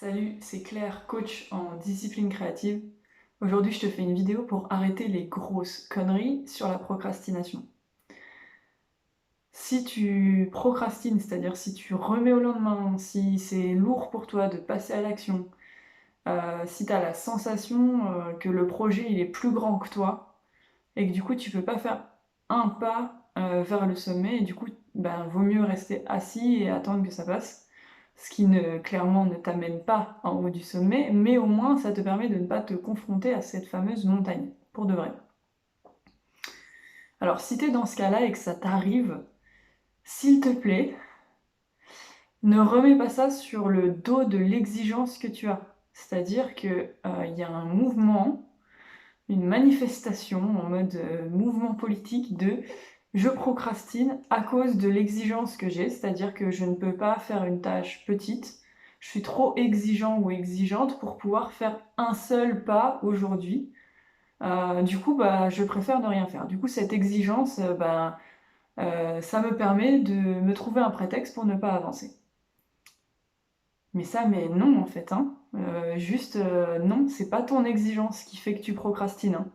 Salut, c'est Claire, coach en discipline créative. Aujourd'hui, je te fais une vidéo pour arrêter les grosses conneries sur la procrastination. Si tu procrastines, c'est-à-dire si tu remets au lendemain, si c'est lourd pour toi de passer à l'action, si tu as la sensation que le projet il est plus grand que toi et que du coup tu peux pas faire un pas vers le sommet et du coup vaut mieux rester assis et attendre que ça passe. Ce qui clairement ne t'amène pas en haut du sommet, mais au moins ça te permet de ne pas te confronter à cette fameuse montagne, pour de vrai. Alors si t'es dans ce cas-là et que ça t'arrive, s'il te plaît, ne remets pas ça sur le dos de l'exigence que tu as. C'est-à-dire qu'il y a un mouvement, une manifestation en mode mouvement politique de je procrastine à cause de l'exigence que j'ai, c'est-à-dire que je ne peux pas faire une tâche petite, je suis trop exigeant ou exigeante pour pouvoir faire un seul pas aujourd'hui. Du coup, je préfère ne rien faire. Du coup, cette exigence, ça me permet de me trouver un prétexte pour ne pas avancer. Mais non en fait, hein. Non, c'est pas ton exigence qui fait que tu procrastines, hein.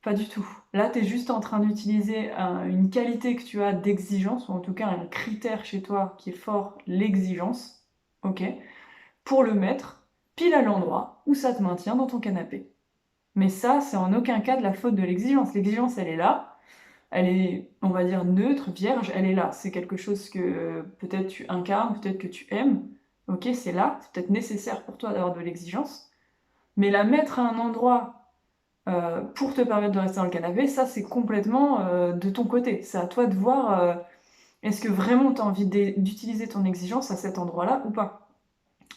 Pas du tout. Là, tu es juste en train d'utiliser une qualité que tu as d'exigence, ou en tout cas un critère chez toi qui est fort, l'exigence, ok, pour le mettre pile à l'endroit où ça te maintient dans ton canapé. Mais ça, c'est en aucun cas de la faute de l'exigence. L'exigence, elle est là, elle est, on va dire, neutre, vierge, elle est là. C'est quelque chose que peut-être tu incarnes, peut-être que tu aimes, ok, c'est là, c'est peut-être nécessaire pour toi d'avoir de l'exigence, mais la mettre à un endroit pour te permettre de rester dans le canapé, ça c'est complètement de ton côté. C'est à toi de voir est-ce que vraiment tu as envie d'utiliser ton exigence à cet endroit-là ou pas.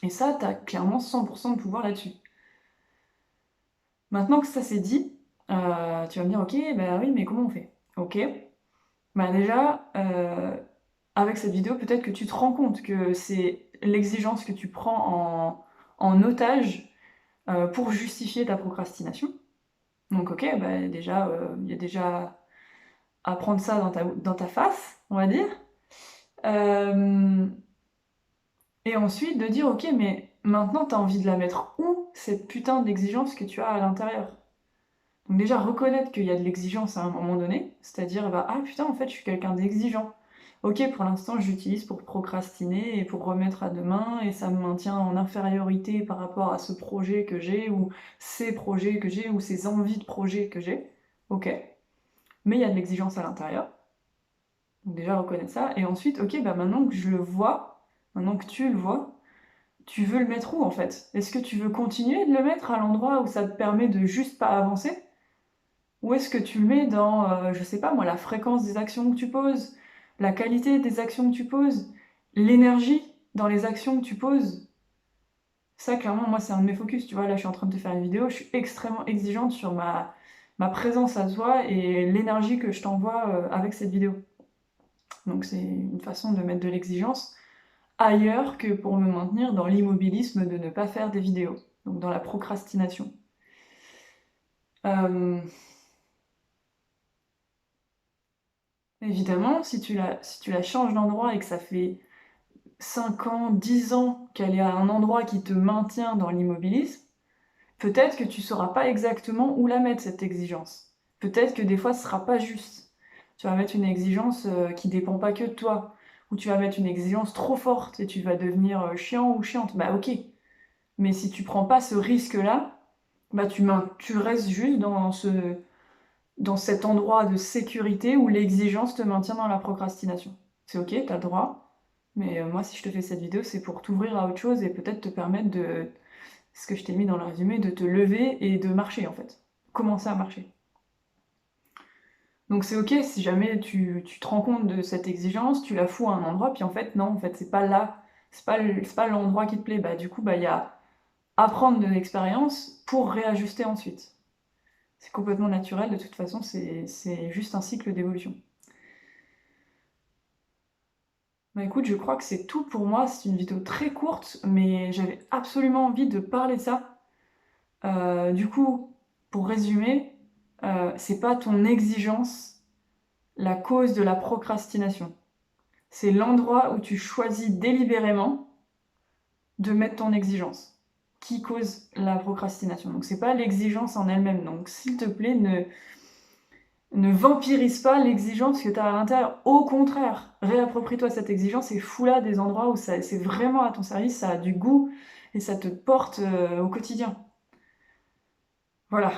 Et ça, tu as clairement 100% de pouvoir là-dessus. Maintenant que ça c'est dit, tu vas me dire ok, bah oui, mais comment on fait? Ok, bah déjà, avec cette vidéo, peut-être que tu te rends compte que c'est l'exigence que tu prends en otage pour justifier ta procrastination. Donc ok, bah déjà, il y a déjà à prendre ça dans ta face, on va dire. Euh, et ensuite de dire, ok, mais maintenant tu as envie de la mettre où, cette putain d'exigence que tu as à l'intérieur? Donc déjà reconnaître qu'il y a de l'exigence à un moment donné, c'est-à-dire, ah putain, en fait, je suis quelqu'un d'exigeant. Ok, pour l'instant, j'utilise pour procrastiner et pour remettre à demain, et ça me maintient en infériorité par rapport à ce projet que j'ai, ou ces projets que j'ai, ou ces envies de projets que j'ai. Ok, mais il y a de l'exigence à l'intérieur. Donc déjà reconnaître ça, et ensuite, ok, maintenant que je le vois, maintenant que tu le vois, tu veux le mettre où en fait? Est-ce que tu veux continuer de le mettre à l'endroit où ça te permet de juste pas avancer? Ou est-ce que tu le mets dans, je sais pas moi, la fréquence des actions que tu poses, la qualité des actions que tu poses, l'énergie dans les actions que tu poses? Ça, clairement, moi, c'est un de mes focus, tu vois, là, je suis en train de te faire une vidéo, je suis extrêmement exigeante sur ma présence à toi et l'énergie que je t'envoie avec cette vidéo. Donc c'est une façon de mettre de l'exigence ailleurs que pour me maintenir dans l'immobilisme de ne pas faire des vidéos, donc dans la procrastination. Euh, Évidemment, si tu la changes d'endroit et que ça fait 5 ans, 10 ans qu'elle est à un endroit qui te maintient dans l'immobilisme, peut-être que tu sauras pas exactement où la mettre, cette exigence. Peut-être que des fois, ce sera pas juste. Tu vas mettre une exigence qui dépend pas que de toi, ou tu vas mettre une exigence trop forte et tu vas devenir chiant ou chiante. Bah ok, mais si tu prends pas ce risque-là, tu restes juste dans cet endroit de sécurité où l'exigence te maintient dans la procrastination. C'est ok, t'as le droit, mais moi si je te fais cette vidéo, c'est pour t'ouvrir à autre chose et peut-être te permettre de, ce que je t'ai mis dans le résumé, de te lever et de marcher en fait. Commencer à marcher. Donc c'est ok si jamais tu te rends compte de cette exigence, tu la fous à un endroit, puis en fait non, en fait c'est pas là, c'est pas l'endroit qui te plaît. Bah du coup il y a apprendre de l'expérience pour réajuster ensuite. C'est complètement naturel, de toute façon, c'est juste un cycle d'évolution. Bah écoute, je crois que c'est tout pour moi, c'est une vidéo très courte, mais j'avais absolument envie de parler de ça. Du coup, pour résumer, c'est pas ton exigence la cause de la procrastination. C'est l'endroit où tu choisis délibérément de mettre ton exigence qui cause la procrastination. Donc c'est pas l'exigence en elle-même. Donc s'il te plaît, ne vampirise pas l'exigence que tu as à l'intérieur. Au contraire, réapproprie-toi cette exigence et fous-la des endroits où c'est vraiment à ton service, ça a du goût et ça te porte au quotidien. Voilà.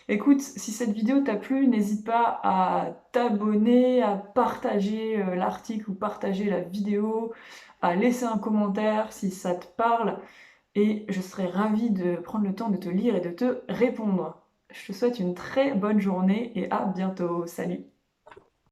Écoute, si cette vidéo t'a plu, n'hésite pas à t'abonner, à partager l'article ou partager la vidéo, à laisser un commentaire si ça te parle, et je serai ravie de prendre le temps de te lire et de te répondre. Je te souhaite une très bonne journée et à bientôt. Salut!